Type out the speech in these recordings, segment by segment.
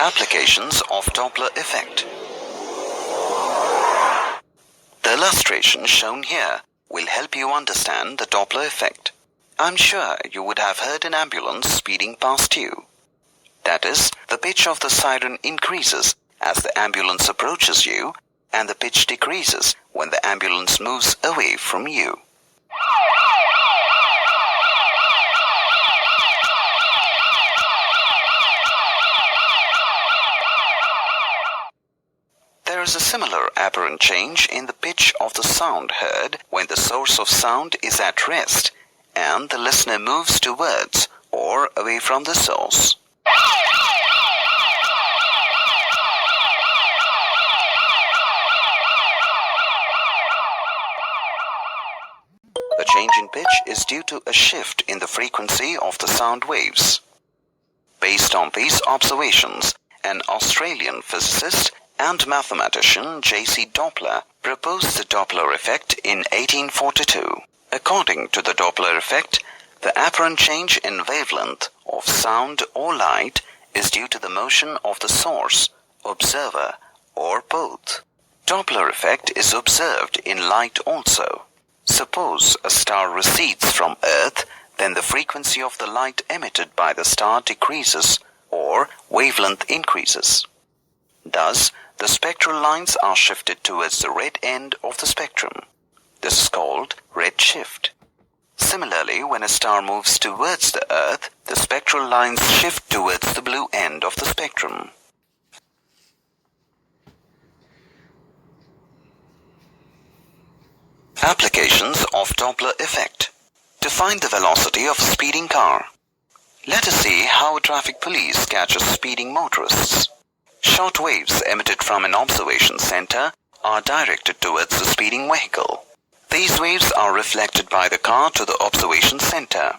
Applications of Doppler effect. The illustration shown here will help you understand the Doppler effect. I'm sure you would have heard an ambulance speeding past you. That is, the pitch of the siren increases as the ambulance approaches you, and the pitch decreases when the ambulance moves away from you. There is a similar apparent change in the pitch of the sound heard when the source of sound is at rest and the listener moves towards or away from the source. The change in pitch is due to a shift in the frequency of the sound waves. Based on these observations, an Australian physicist and mathematician J.C. Doppler proposed the Doppler effect in 1842. According to the Doppler effect, the apparent change in wavelength of sound or light is due to the motion of the source, observer, or both. Doppler effect is observed in light also. Suppose a star recedes from Earth, then the frequency of the light emitted by the star decreases or wavelength increases. Thus, the spectral lines are shifted towards the red end of the spectrum. This is called redshift. Similarly, when a star moves towards the Earth, the spectral lines shift towards the blue end of the spectrum. Applications of Doppler effect. To find the velocity of a speeding car. Let us see how a traffic police catches speeding motorists. Short waves emitted from an observation center are directed towards the speeding vehicle. These waves are reflected by the car to the observation center.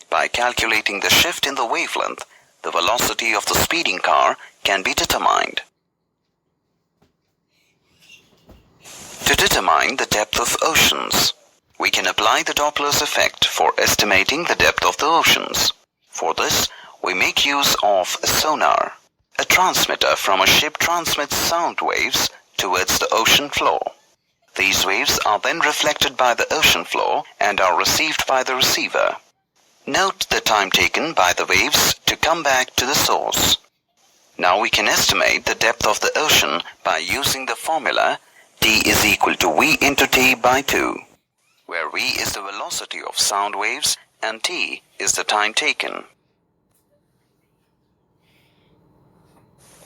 By calculating the shift in the wavelength, the velocity of the speeding car can be determined. To determine the depth of oceans, we can apply the Doppler's effect for estimating the depth of the oceans. For this, we make use of a sonar. A transmitter from a ship transmits sound waves towards the ocean floor. These waves are then reflected by the ocean floor and are received by the receiver. Note the time taken by the waves to come back to the source. Now we can estimate the depth of the ocean by using the formula d is equal to v into t by 2, where v is the velocity of sound waves and t is the time taken.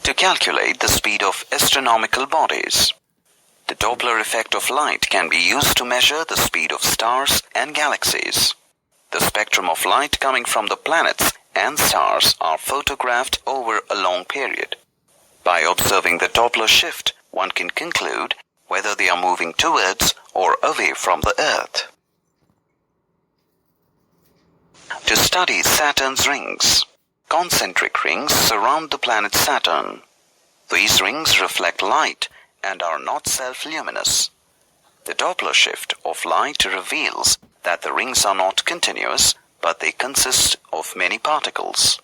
To calculate the speed of astronomical bodies, the Doppler effect of light can be used to measure the speed of stars and galaxies. The spectrum of light coming from the planets and stars are photographed over a long period. By observing the Doppler shift, one can conclude whether they are moving towards or away from the Earth. To study Saturn's rings. Concentric rings surround the planet Saturn. These rings reflect light and are not self-luminous. The Doppler shift of light reveals that the rings are not continuous, but they consist of many particles.